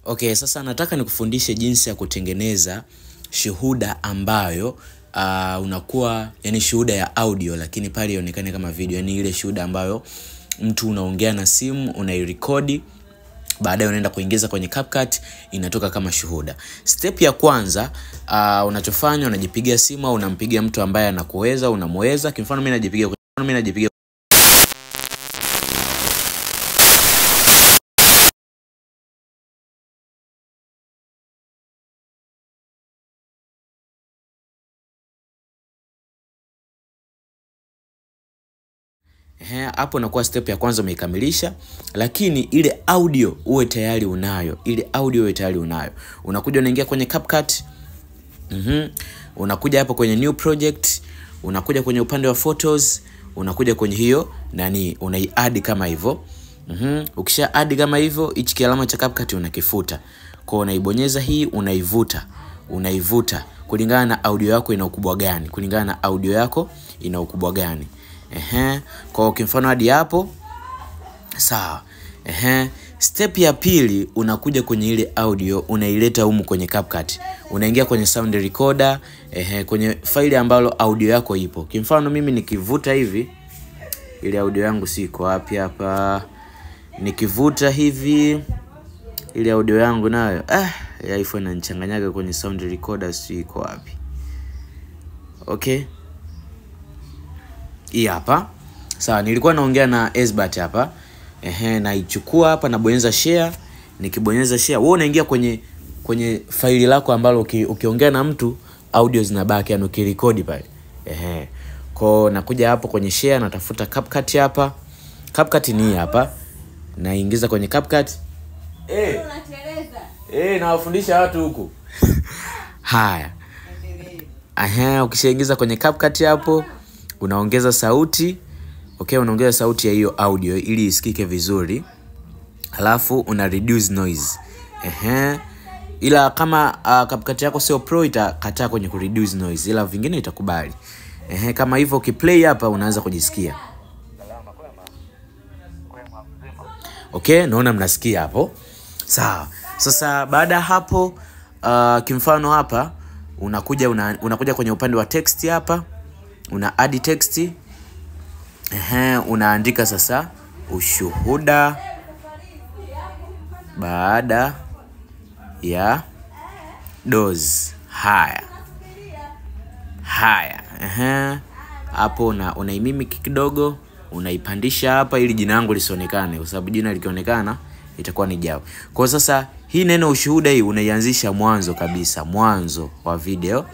Okay, sasa nataka nikufundishe jinsi ya kutengeneza shuhuda ambayo unakuwa yani shuhuda ya audio lakini pale ionekane kama video. Yani ile shuhuda ambayo mtu unaongea na simu, unairekodi, baadaye unaenda kuingiza kwenye CapCut, inatoka kama shuhuda. Step ya kwanza, unachofanya unajipigia simu au unampigia mtu ambaye anakuweza, unamweza. Kwa mfano mimi najipigia hapo inakuwa step ya kwanza umeikamilisha, lakini ile audio uwe tayari unayo. Unakuja unaingia kwenye CapCut. Unakuja hapo kwenye new project, unakuja kwenye upande wa photos, unakuja kwenye hiyo nani, unai-add kama hivyo. Ukisha add kama hivyo, hichi kialama cha CapCut unakifuta. Kwa unaibonyeza hii, unaivuta kulingana na audio yako ina ukubwa gani. Kwa mfano hadi hapo sawa. Step ya pili, unakuja kwenye ile audio unaileta humu kwenye CapCut. Unaingia kwenye sound recorder, kwenye file ambalo audio yako ipo. Kwa mfano mimi nikivuta hivi, ile audio yangu siko wapi hapa. Nikivuta hivi, ile audio yangu nayo ya iPhone inanichanganyaga kwenye sound recorder, siko wapi. Okay, hii hapa. Sawa, nilikuwa naongea na Esbat hapa. Naichukua hapa na bonyeza share. Nikibonyeza share, wewe unaingia kwenye faili lako ambalo ukiongea na mtu audio zinabaki, yani ukirekodi pale. Kwa nakuja hapo kwenye share, natafuta CapCut hapa. CapCut ni hapa. Naingiza kwenye CapCut. Nawafundisha watu huku. Haya. Ukishaingiza kwenye CapCut hapo, unaongeza sauti. Okay, unaongeza sauti ya hiyo audio ili isikike vizuri. Halafu una reduce noise. Ila kama CapCut yako sio pro, itakataa kwenye ku reduce noise, ila vingine itakubali. Kama hivyo ukiplay hapa unaanza kujisikia. Okay, naona mnasikia hapo. Sawa. Sasa baada hapo kimfano hapa unakuja kwenye upande wa text hapa. Una add text. Unaandika sasa ushuhuda baada ya dozi. Haya. Hapo unaimimiki kidogo, unaipandisha hapa ili jina langu lisionekane, kwa sababu jina likionekana itakuwa ni jao. Kwa sasa hii neno ushuhuda hii unaianzisha mwanzo kabisa, mwanzo wa video.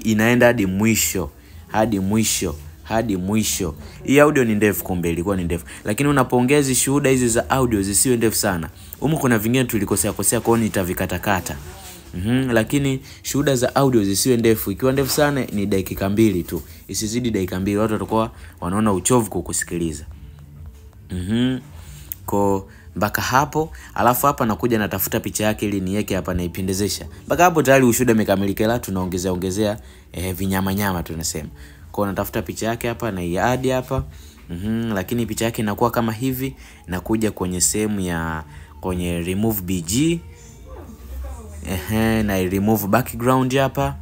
Inaenda hadi mwisho. Hii audio ni ndefu, kumbe ilikuwa ni ndefu. Lakini unapoongeza shuhuda hizi za audio zisiwe ndefu sana. Kuna vingine tulikosea kwa hiyo nitavikatakata. Lakini shuhuda za audio zisiwe ndefu. Ikiwa ndefu sana ni dakika 2 tu. Isizidi dakika 2, watu watakuwa wanaona uchovu kukusikiliza. Kwa mpaka hapo, alafu hapa nakuja natafuta picha yake ili niweke hapa na ipendezesha. Mpaka hapo tayari ushuhuda umekamilika, ila tunaongezea vinyama tunasema. Kwa natafuta picha yake hapa na i-add hapa. Lakini picha yake inakuwa kama hivi, nakuja kwenye sehemu ya kwenye remove BG. Na remove background hapa.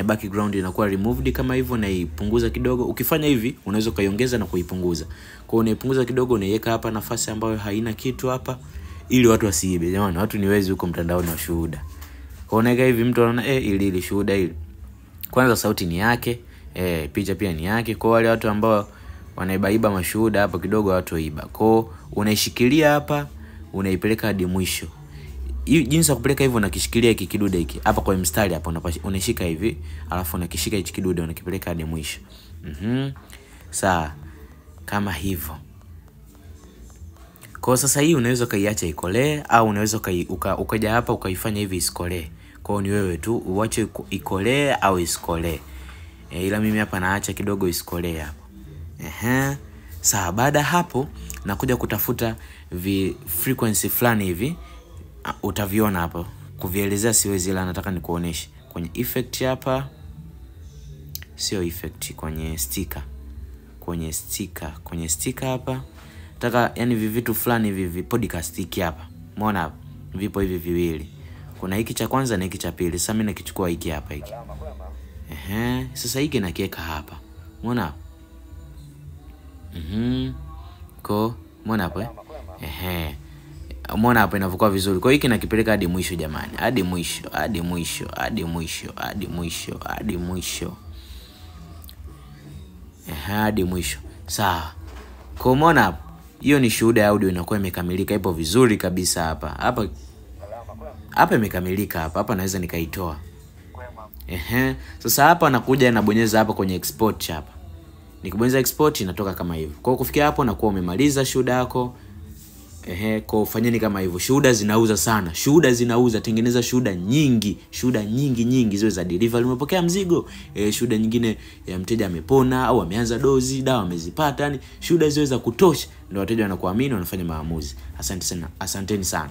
Background inakuwa removed kama hivyo, na ipunguza kidogo. Ukifanya hivi unaweza kaiongeza na kuipunguza. Kwa unaipunguza kidogo, unaiweka hapa nafasi ambayo haina kitu hapa ili watu wasiibe. Jamani, watu ni wezi huko mtandaoni wa shuhuda. Kwa unaweka hivi, mtu anaona ili shuhuda hili. Kwanza sauti ni yake, picha pia ni yake. Kwa wale watu ambao wanaibaiba mashuhuda hapo kidogo, watu waiba. Kwa unaishikilia hapa, unaipeleka hadi mwisho. Jinsi ya kupeleka hivyo, unakishikilia hiki kidude hiki hapa kwa mstari hapa, unashika hivi, alafu unakishika hichi kidude unakipeleka hadi mwisho. Sawa, kama hivyo. Kwa sasa hii unaweza kaiacha ikolee, au unaweza ukaja hapa ukaifanya hivi isikolee. Kwa ni wewe tu uache ikolee au isikolee. Ila mimi hapa naacha kidogo isikolee hapo. Sawa, baada hapo nakuja kutafuta frequency fulani hivi. Utaviona hapo. Kuvielezea siwezi, ila nataka nikuoneshe. Kwenye effect hapa. Sio effect, kwenye sticker. Kwenye sticker hapa. Nataka yani vitu fulani hivi podcast hiki hapa. Umeona hapa? vipo hivi viwili. Kuna hiki cha kwanza na hiki cha pili. Sasa mimi nakichukua hiki hapa hiki. Sasa hiki nakiweka hapa. Umeona? Umeona hapo Umeona hapo inavyokuwa vizuri. Kwa hiyo hiki nakipeleka hadi mwisho jamani. Hadi mwisho, hadi mwisho, hadi mwisho, hadi mwisho, hadi mwisho. Hadi mwisho. Sawa. Kwa umeona hapo? Hiyo ni shuhuda ya audio inakuwa imekamilika, ipo vizuri kabisa hapa. Hapa imekamilika hapa. Hapa naweza nikaitoa. Sasa hapa nakuja nabonyeza hapa kwenye export hapa. Nikibonyeza export inatoka kama hivyo. Kwa hiyo kufikia hapo nakuwa umemaliza shuhuda yako. Kwa fanyeni kama hivyo. Shuhuda zinauza sana. Shuhuda zinauza. Tengeneza shuhuda nyingi. Shuhuda nyingi ziwe za delivery. Umepokea mzigo. Shuhuda nyingine ya mteja amepona au ameanza dozi, dawa amezipata. Yani shuhuda ziwe za kutosha ndio wateja wanakuamini, wanafanya maamuzi. Asanteni sana.